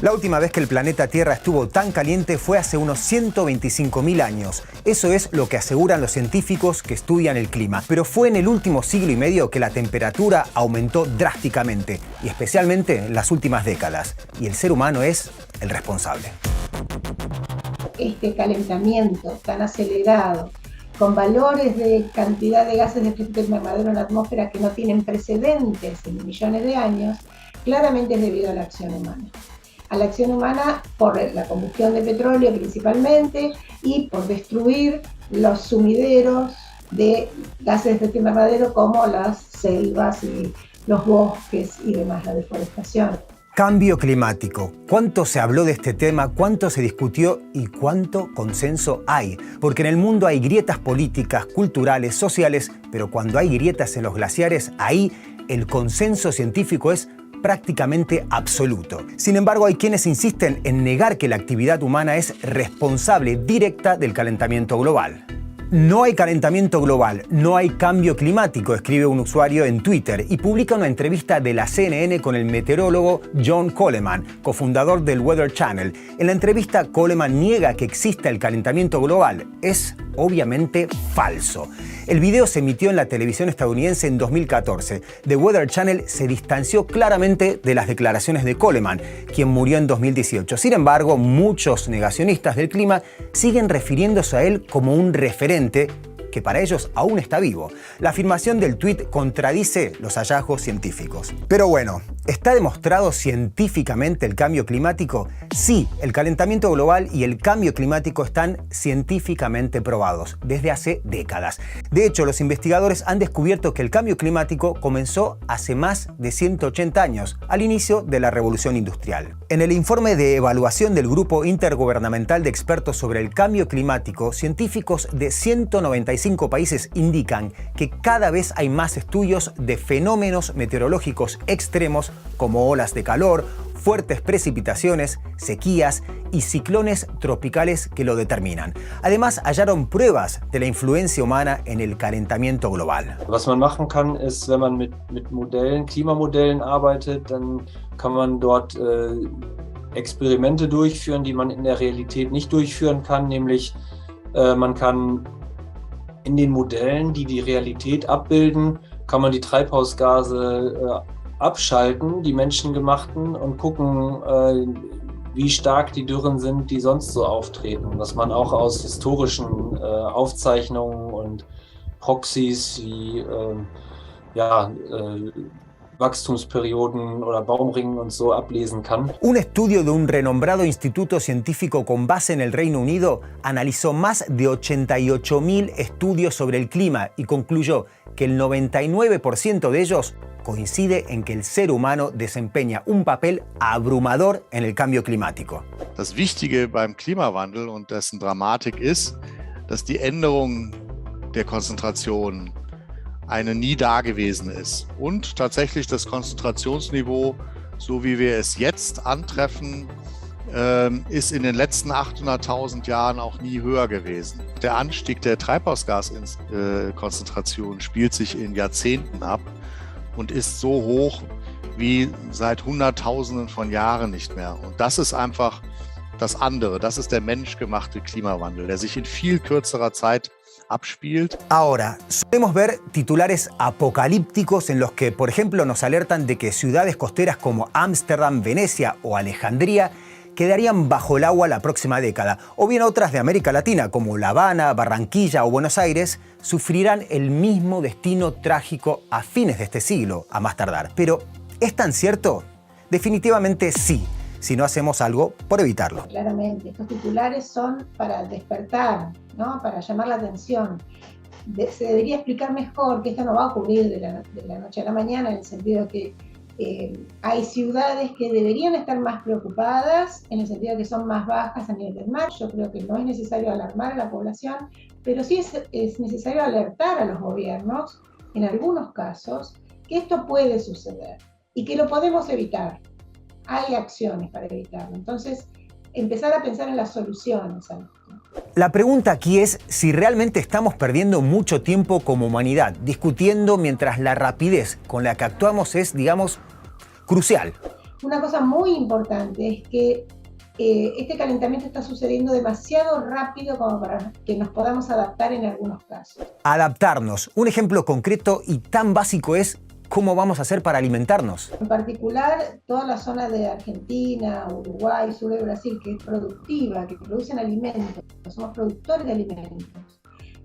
La última vez que el planeta Tierra estuvo tan caliente fue hace unos 125.000 años. Eso es lo que aseguran los científicos que estudian el clima. Pero fue en el último siglo y medio que la temperatura aumentó drásticamente, y especialmente en las últimas décadas. Y el ser humano es el responsable. Este calentamiento tan acelerado, con valores de cantidad de gases de efecto invernadero en la atmósfera que no tienen precedentes en millones de años, claramente es debido a la acción humana. A la acción humana por la combustión de petróleo principalmente y por destruir los sumideros de gases de efecto invernadero como las selvas y los bosques y demás, la deforestación. Cambio climático. ¿Cuánto se habló de este tema? ¿Cuánto se discutió? ¿Y cuánto consenso hay? Porque en el mundo hay grietas políticas, culturales, sociales, pero cuando hay grietas en los glaciares, ahí el consenso científico es prácticamente absoluto. Sin embargo, hay quienes insisten en negar que la actividad humana es responsable directa del calentamiento global. No hay calentamiento global, no hay cambio climático, escribe un usuario en Twitter y publica una entrevista de la CNN con el meteorólogo John Coleman, cofundador del Weather Channel. En la entrevista, Coleman niega que exista el calentamiento global. Es obviamente falso. El video se emitió en la televisión estadounidense en 2014. The Weather Channel se distanció claramente de las declaraciones de Coleman, quien murió en 2018. Sin embargo, muchos negacionistas del clima siguen refiriéndose a él como un referente que para ellos aún está vivo. La afirmación del tuit contradice los hallazgos científicos. Pero bueno, ¿está demostrado científicamente el cambio climático? Sí, el calentamiento global y el cambio climático están científicamente probados desde hace décadas. De hecho, los investigadores han descubierto que el cambio climático comenzó hace más de 180 años, al inicio de la Revolución Industrial. En el informe de evaluación del Grupo Intergubernamental de Expertos sobre el Cambio Climático, científicos de 195 países indican que cada vez hay más estudios de fenómenos meteorológicos extremos como olas de calor, fuertes precipitaciones, sequías y ciclones tropicales que lo determinan. Además, hallaron pruebas de la influencia humana en el calentamiento global. Was man machen kann, ist, wenn man mit Modellen, Klimamodellen arbeitet, dann kann man dort Experimente durchführen, die man in der Realität nicht durchführen kann, nämlich man kann in den Modellen, die die Realität abbilden, kann man die Treibhausgase abschalten, die menschengemachten, und gucken, wie stark die Dürren sind, die sonst so auftreten. Was man auch aus historischen Aufzeichnungen und Proxys wie Wachstumsperioden oder Baumringen und so ablesen kann. Un estudio de un renombrado instituto científico con base en el Reino Unido analizó más de 88.000 estudios sobre el clima y concluyó que el 99% de ellos coincide en que el ser humano desempeña un papel abrumador en el cambio climático. Das Wichtige beim Klimawandel und dessen Dramatik ist, dass die Änderung der Konzentration eine nie dagewesene ist und tatsächlich das Konzentrationsniveau, so wie wir es jetzt antreffen, ist in den letzten 800.000 Jahren auch nie höher gewesen. Der Anstieg der Treibhausgaskonzentration spielt sich in Jahrzehnten ab und ist so hoch wie seit Hunderttausenden von Jahren nicht mehr. Und das ist einfach das andere, das ist der menschgemachte Klimawandel, der sich in viel kürzerer Zeit abspielt. Ahora, solemos ver titulares apocalípticos en los que, por ejemplo, nos alertan de que ciudades costeras como Ámsterdam, Venecia o Alejandría quedarían bajo el agua la próxima década, o bien otras de América Latina como La Habana, Barranquilla o Buenos Aires sufrirán el mismo destino trágico a fines de este siglo, a más tardar. Pero, ¿es tan cierto? Definitivamente sí, si no hacemos algo por evitarlo. Claramente, estos titulares son para despertar, ¿no? Para llamar la atención. Se debería explicar mejor que esto no va a ocurrir de la noche a la mañana, en el sentido que hay ciudades que deberían estar más preocupadas, en el sentido que son más bajas a nivel del mar. Yo creo que no es necesario alarmar a la población, pero sí es necesario alertar a los gobiernos, en algunos casos, que esto puede suceder y que lo podemos evitar. Hay acciones para evitarlo. Entonces, empezar a pensar en las soluciones a esto. La pregunta aquí es si realmente estamos perdiendo mucho tiempo como humanidad, discutiendo mientras la rapidez con la que actuamos es, digamos, crucial. Una cosa muy importante es que este calentamiento está sucediendo demasiado rápido como para que nos podamos adaptar en algunos casos. Adaptarnos. Un ejemplo concreto y tan básico es cómo vamos a hacer para alimentarnos. En particular, toda la zona de Argentina, Uruguay, sur de Brasil, que es productiva, que producen alimentos, somos productores de alimentos,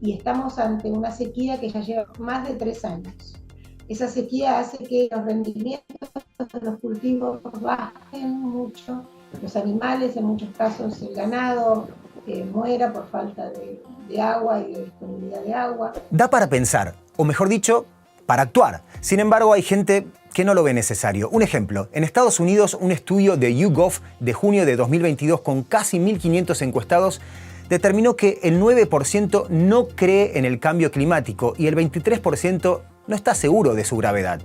y estamos ante una sequía que ya lleva más de 3 años. Esa sequía hace que los rendimientos de los cultivos bajen mucho, los animales, en muchos casos el ganado, muera por falta de agua y de disponibilidad de agua. Da para pensar, o mejor dicho, para actuar. Sin embargo, hay gente que no lo ve necesario. Un ejemplo, en Estados Unidos, un estudio de YouGov de junio de 2022 con casi 1.500 encuestados determinó que el 9% no cree en el cambio climático y el 23% no está seguro de su gravedad.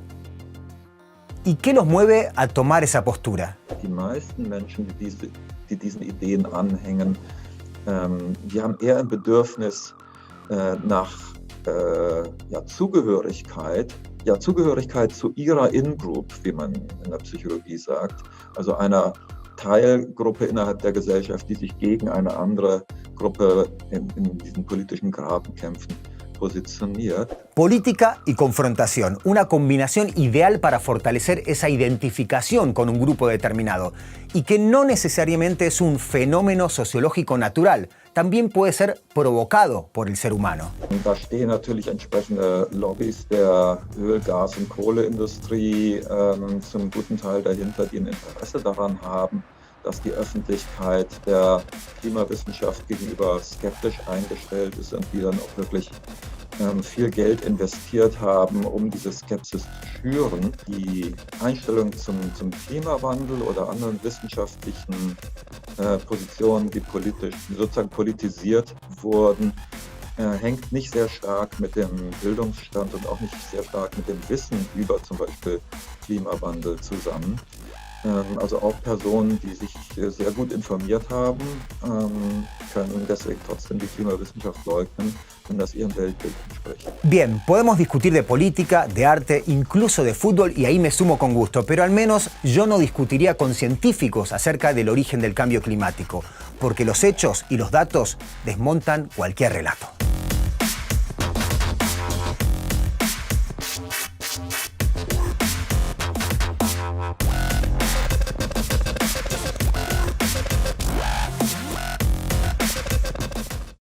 ¿Y qué los mueve a tomar esa postura? Die meisten Menschen, die diesen Ideen anhängen, die haben eher ein Bedürfnis nach Zugehörigkeit, Zugehörigkeit zu ihrer In-Group, wie man in der Psychologie sagt, also einer Teilgruppe innerhalb der Gesellschaft, die sich gegen eine andere Gruppe in diesen politischen Grabenkämpfen positioniert. Política y confrontación, una combinación ideal para fortalecer esa identificación con un grupo determinado y que no necesariamente es un fenómeno sociológico natural, también puede ser provocado por el ser humano. Da stehen natürlich entsprechende Lobbys der Öl-, Gas- und Kohleindustrie zum guten Teil dahinter, die ein Interesse daran haben, dass die Öffentlichkeit der Klimawissenschaft gegenüber skeptisch eingestellt ist und die dann auch wirklich viel Geld investiert haben, um diese Skepsis zu schüren. Die Einstellung zum Klimawandel oder anderen wissenschaftlichen Positionen, die sozusagen politisiert wurden, hängt nicht sehr stark mit dem Bildungsstand und auch nicht sehr stark mit dem Wissen über zum Beispiel Klimawandel zusammen. Also auch Personen, die sich sehr gut informiert haben, können deswegen trotzdem die Klimawissenschaft leugnen, wenn das ihrem Weltbild entspricht. Bien, podemos discutir de política, de arte, incluso de fútbol, y ahí me sumo con gusto, pero al menos yo no discutiría con científicos acerca del origen del cambio climático, porque los hechos y los datos desmontan cualquier relato.